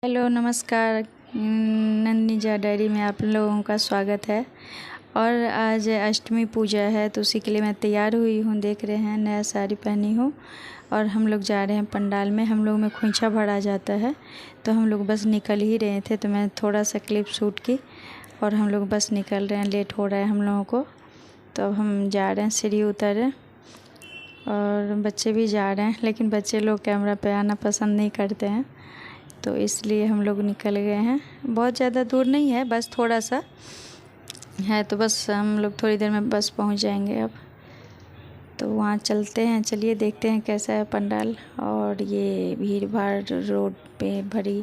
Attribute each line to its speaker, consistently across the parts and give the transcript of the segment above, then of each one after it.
Speaker 1: Hello नमस्कार। नंदनीजा diary में आप लोगों का स्वागत है। और आज अष्टमी पूजा है तो उसी के लिए मैं तैयार हुई हूँ। देख रहे हैं नया साड़ी पहनी हूँ और हम लोग जा रहे हैं पंडाल में। हम लोग में खोइंचा भरा जाता है तो हम लोग बस निकल ही रहे थे तो मैं थोड़ा सा क्लिप शूट की और हम लोग बस निकल रहे हैं। लेट हो रहा है हम लोगों को तो अब हम जा रहे हैं, सीढ़ी उतर रहे और बच्चे भी जा रहे हैं, लेकिन बच्चे लोग कैमरा पे आना पसंद नहीं करते हैं तो इसलिए हम लोग निकल गए हैं। बहुत ज़्यादा दूर नहीं है, बस थोड़ा सा है तो बस हम लोग थोड़ी देर में बस पहुंच जाएंगे। अब तो वहाँ चलते हैं, चलिए देखते हैं कैसा है पंडाल। और ये भीड़ भाड़ रोड पे भरी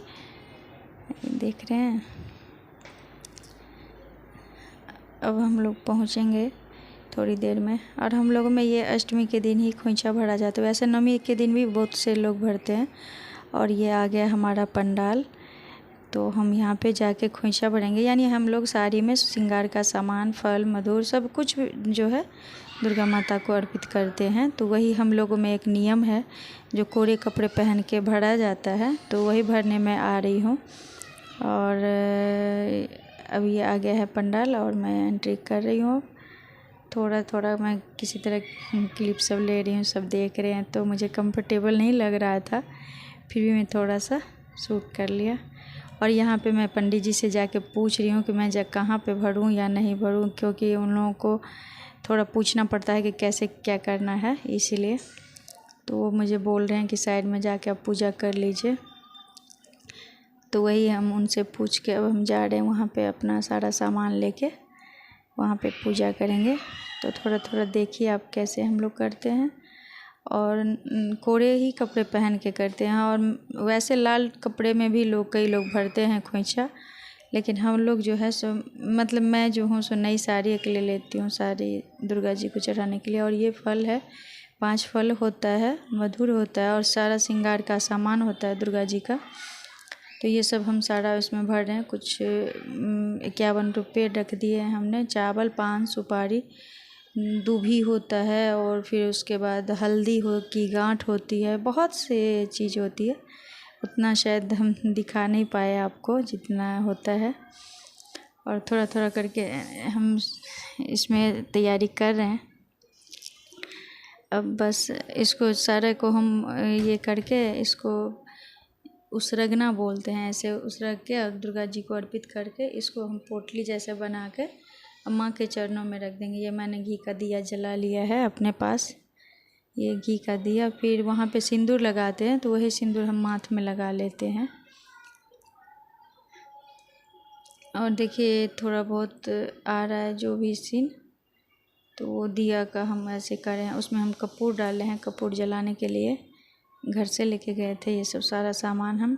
Speaker 1: देख रहे हैं। अब हम लोग पहुँचेंगे थोड़ी देर में। और हम लोगों में ये अष्टमी के दिन ही खोइंचा भरा जाता है, वैसे नवमी के दिन भी बहुत से लोग भरते हैं। और ये आ गया हमारा पंडाल, तो हम यहाँ पे जाके खोइंचा भरेंगे। यानी हम लोग साड़ी में श्रृंगार का सामान, फल मधुर सब कुछ जो है दुर्गा माता को अर्पित करते हैं। तो वही हम लोगों में एक नियम है जो कोरे कपड़े पहन के भरा जाता है, तो वही भरने में आ रही हूँ। और अब ये आ गया है पंडाल और मैं एंट्री कर रही हूँ। थोड़ा थोड़ा मैं किसी तरह क्लिप सब ले रही हूँ, सब देख रहे हैं तो मुझे कंफर्टेबल नहीं लग रहा था, फिर भी मैं थोड़ा सा शूट कर लिया। और यहाँ पे मैं पंडित जी से जाके पूछ रही हूँ कि मैं कहाँ पे भरूँ या नहीं भरूँ, क्योंकि उन लोगों को थोड़ा पूछना पड़ता है कि कैसे क्या करना है, इसीलिए। तो वो मुझे बोल रहे हैं कि साइड में जाके आप पूजा कर लीजिए। तो वही हम उनसे पूछ के अब हम जा रहे हैं वहाँ पे अपना सारा सामान लेके वहाँ पे पूजा करेंगे। तो थोड़ा थोड़ा देखिए आप कैसे हम लोग करते हैं। और कोरे ही कपड़े पहन के करते हैं। और वैसे लाल कपड़े में भी कई लोग भरते हैं खोइंचा, लेकिन हम लोग जो है सो मतलब मैं जो हूँ सो नई साड़ी एक ले लेती हूँ, साड़ी दुर्गा जी को चढ़ाने के लिए। और ये फल है, 5 फल होता है, मधुर होता है और सारा श्रृंगार का सामान होता है दुर्गा जी का। तो ये सब हम सारा उसमें भर रहे हैं। कुछ 51 रुपये रख दिए हैं हमने। चावल, पान, सुपारी, दूभी होता है और फिर उसके बाद हल्दी की गांठ होती है, बहुत से चीज़ होती है। उतना शायद हम दिखा नहीं पाए आपको जितना होता है। और थोड़ा थोड़ा करके हम इसमें तैयारी कर रहे हैं। अब बस इसको सारे को हम ये करके इसको उसरगना बोलते हैं, ऐसे उसरग के और दुर्गा जी को अर्पित करके इसको हम पोटली जैसे बना के माँ के चरणों में रख देंगे। ये मैंने घी का दिया जला लिया है अपने पास, ये घी का दिया। फिर वहाँ पे सिंदूर लगाते हैं तो वही सिंदूर हम माथ में लगा लेते हैं। और देखिए थोड़ा बहुत आ रहा है जो भी सीन, तो वो दिया का हम ऐसे कर रहे हैं। उसमें हम कपूर डाले हैं, कपूर जलाने के लिए घर से लेके गए थे ये सब सारा सामान हम।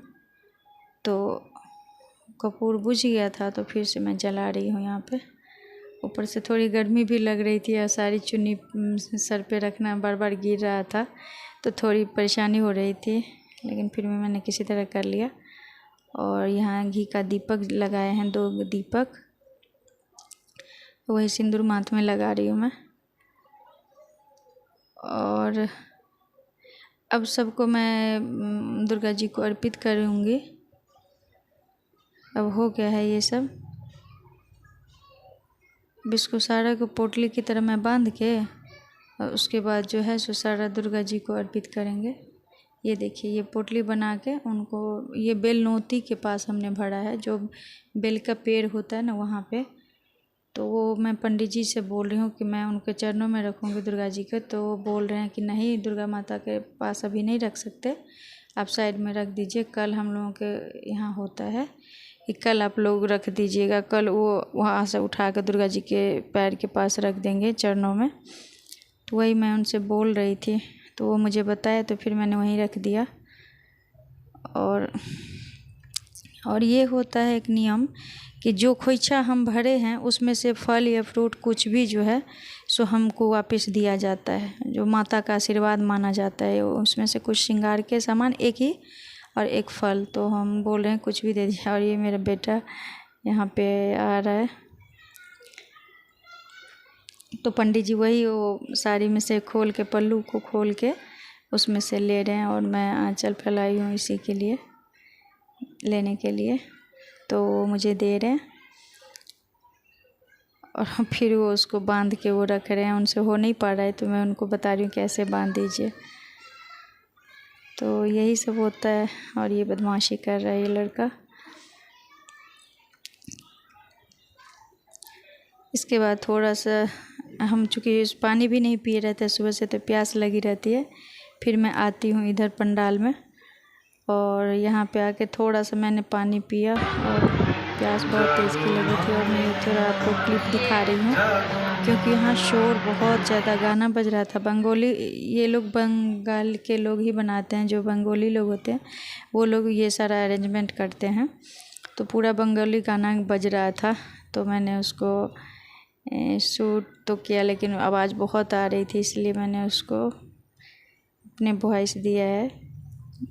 Speaker 1: तो कपूर बुझ गया था तो फिर से मैं जला रही हूँ यहाँ पे। ऊपर से थोड़ी गर्मी भी लग रही थी और सारी चुन्नी सर पे रखना बार बार गिर रहा था तो थोड़ी परेशानी हो रही थी, लेकिन फिर भी मैंने किसी तरह कर लिया। और यहाँ घी का दीपक लगाए हैं, 2 दीपक, वही सिंदूर माथ में लगा रही हूँ मैं। और अब सबको मैं दुर्गा जी को अर्पित करूँगी। अब हो गया है ये सब। अब इसको सारा को पोटली की तरह मैं बांध के और उसके बाद जो है सो सारा दुर्गा जी को अर्पित करेंगे। ये देखिए ये पोटली बना के उनको, ये बेल नोती के पास हमने भरा है, जो बेल का पेड़ होता है ना वहाँ पे। तो वो मैं पंडित जी से बोल रही हूँ कि मैं उनके चरणों में रखूँगी दुर्गा जी के, तो वो बोल रहे हैं कि नहीं दुर्गा माता के पास अभी नहीं रख सकते, आप साइड में रख दीजिए, कल हम लोगों के यहाँ होता है कि कल आप लोग रख दीजिएगा। कल वो वहाँ से उठा कर दुर्गा जी के पैर के पास रख देंगे, चरणों में। तो वही मैं उनसे बोल रही थी तो वो मुझे बताया तो फिर मैंने वहीं रख दिया। और ये होता है एक नियम कि जो खोइंचा हम भरे हैं उसमें से फल या फ्रूट कुछ भी जो है सो हमको वापस दिया जाता है, जो माता का आशीर्वाद माना जाता है। उसमें से कुछ श्रृंगार के सामान, एक ही और एक फल, तो हम बोल रहे हैं कुछ भी दे दिया। और ये मेरा बेटा यहाँ पे आ रहा है तो पंडित जी वही वो साड़ी में से खोल के, पल्लू को खोल के उसमें से ले रहे हैं और मैं आंचल फैलाई हूँ इसी के लिए। लेने के लिए, तो वो मुझे दे रहे हैं और फिर वो उसको बांध के वो रख रहे हैं। उनसे हो नहीं पा रहा है तो मैं उनको बता रही हूँ कैसे बांध दीजिए। तो यही सब होता है और ये बदमाशी कर रहा है ये लड़का। इसके बाद थोड़ा सा हम चूँकि पानी भी नहीं पी रहे थे सुबह से, तो प्यास लगी रहती है। फिर मैं आती हूँ इधर पंडाल में और यहाँ पे आके थोड़ा सा मैंने पानी पिया और प्यास बहुत तेज़ की लगी थी। और मैं थोड़ा आपको क्लिप दिखा रही हूँ क्योंकि यहाँ शोर बहुत ज़्यादा, गाना बज रहा था। बंगाली, ये लोग बंगाल के लोग ही बनाते हैं, जो बंगाली लोग होते हैं वो लोग ये सारा अरेंजमेंट करते हैं। तो पूरा बंगाली गाना बज रहा था, तो मैंने उसको शूट तो किया, लेकिन आवाज़ बहुत आ रही थी इसलिए मैंने उसको अपने वॉइस दिया है।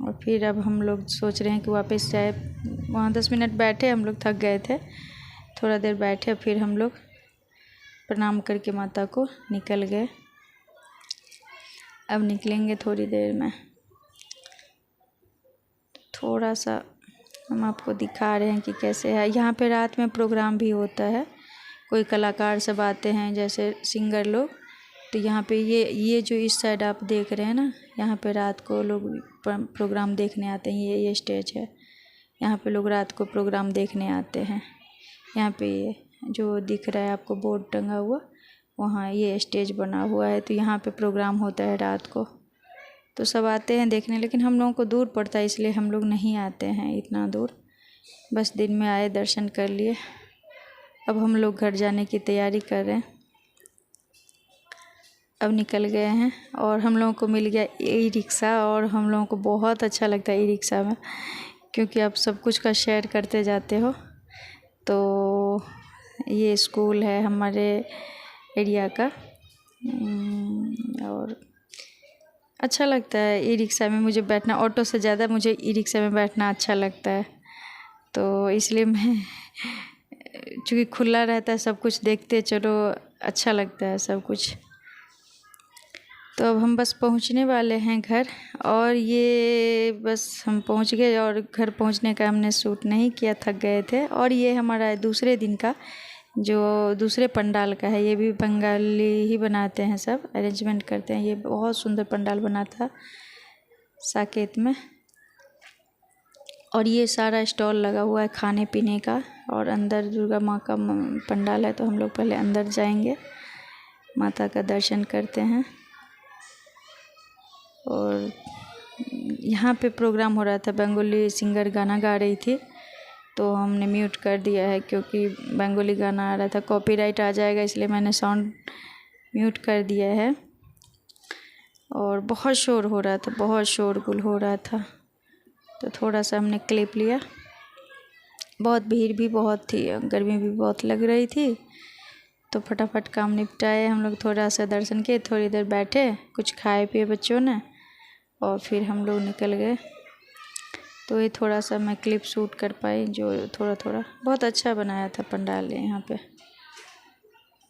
Speaker 1: और फिर अब हम लोग सोच रहे हैं कि वापस जाए। वहाँ 10 मिनट बैठे, हम लोग थक गए थे, थोड़ा देर बैठे, फिर हम लोग प्रणाम करके माता को निकल गए। अब निकलेंगे थोड़ी देर में। थोड़ा सा हम आपको दिखा रहे हैं कि कैसे है। यहाँ पे रात में प्रोग्राम भी होता है, कोई कलाकार सब आते हैं जैसे सिंगर लोग। तो यहाँ पे ये जो इस साइड आप देख रहे हैं ना, यहाँ पे रात को लोग प्रोग्राम देखने आते हैं। ये स्टेज है, यहाँ पे लोग रात को प्रोग्राम देखने आते हैं। यहाँ पे ये जो दिख रहा है आपको बोर्ड टंगा हुआ, वहाँ ये स्टेज बना हुआ है। तो यहाँ पे प्रोग्राम होता है रात को, तो सब आते हैं देखने। लेकिन हम लोगों को दूर पड़ता है इसलिए हम लोग नहीं आते हैं इतना दूर, बस दिन में आए, दर्शन कर लिए। अब हम लोग घर जाने की तैयारी कर रहे हैं। अब निकल गए हैं और हम लोगों को मिल गया ई रिक्शा, और हम लोगों को बहुत अच्छा लगता है ई रिक्शा में, क्योंकि आप सब कुछ का शेयर करते जाते हो। तो ये स्कूल है हमारे एरिया का, और अच्छा लगता है ई रिक्शा में मुझे बैठना। ऑटो से ज़्यादा मुझे ई रिक्शा में बैठना अच्छा लगता है, तो इसलिए मैं चूँकि खुला रहता है, सब कुछ देखते चलो, अच्छा लगता है सब कुछ। तो अब हम बस पहुंचने वाले हैं घर, और ये बस हम पहुंच गए। और घर पहुंचने का हमने शूट नहीं किया, थक गए थे। और ये हमारा दूसरे दिन का जो दूसरे पंडाल का है, ये भी बंगाली ही बनाते हैं, सब अरेंजमेंट करते हैं। ये बहुत सुंदर पंडाल बना था साकेत में, और ये सारा स्टॉल लगा हुआ है खाने पीने का। और अंदर दुर्गा माँ का पंडाल है, तो हम लोग पहले अंदर जाएंगे, माता का दर्शन करते हैं। और यहाँ पे प्रोग्राम हो रहा था, बंगाली सिंगर गाना गा रही थी, तो हमने म्यूट कर दिया है क्योंकि बंगाली गाना आ रहा था, कॉपीराइट आ जाएगा, इसलिए मैंने साउंड म्यूट कर दिया है। और बहुत शोर हो रहा था, बहुत शोरगुल हो रहा था, तो थोड़ा सा हमने क्लिप लिया। बहुत भीड़ भी बहुत थी, गर्मी भी बहुत लग रही थी, तो फटाफट काम निपटाए हम लोग। थोड़ा सा दर्शन किए, थोड़ी देर बैठे, कुछ खाए पिए बच्चों ने, और फिर हम लोग निकल गए। तो ये थोड़ा सा मैं क्लिप शूट कर पाई, जो थोड़ा थोड़ा। बहुत अच्छा बनाया था पंडाल यहाँ पे।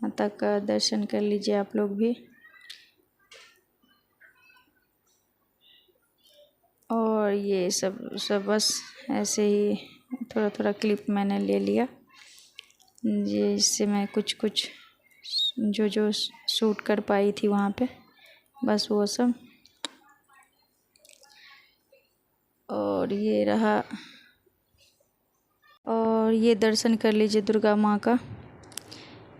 Speaker 1: माता का दर्शन कर लीजिए आप लोग भी। और ये सब बस ऐसे ही थोड़ा थोड़ा क्लिप मैंने ले लिया, ये इससे मैं कुछ जो शूट कर पाई थी वहाँ पे, बस वो सब। और ये रहा, और ये दर्शन कर लीजिए दुर्गा माँ का।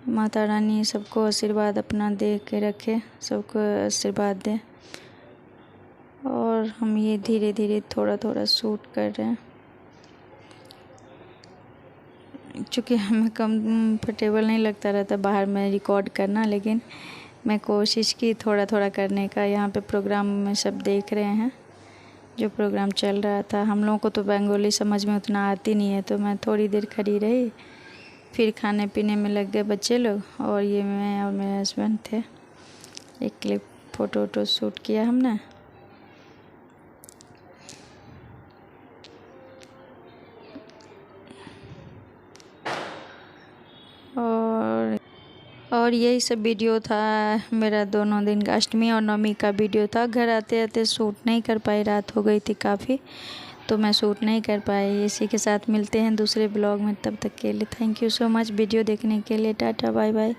Speaker 1: माता रानी सबको आशीर्वाद अपना दे के रखे, सबको आशीर्वाद दे। और हम ये धीरे धीरे थोड़ा थोड़ा शूट कर रहे हैं, क्योंकि हमें कंफर्टेबल नहीं लगता रहता बाहर में रिकॉर्ड करना, लेकिन मैं कोशिश की थोड़ा थोड़ा करने का। यहाँ पे प्रोग्राम में सब देख रहे हैं, जो प्रोग्राम चल रहा था। हम लोगों को तो बंगाली समझ में उतना आती नहीं है, तो मैं थोड़ी देर खड़ी रही, फिर खाने पीने में लग गए बच्चे लोग, और ये मैं और मेरे हस्बैंड थे। एक क्लिप फ़ोटो शूट किया हमने। और यही सब वीडियो था मेरा, दोनों दिन का, अष्टमी और नवमी का वीडियो था। घर आते आते शूट नहीं कर पाई, रात हो गई थी काफ़ी, तो मैं शूट नहीं कर पाई। इसी के साथ मिलते हैं दूसरे ब्लॉग में, तब तक के लिए thank you so much video देखने के लिए। Tata bye bye.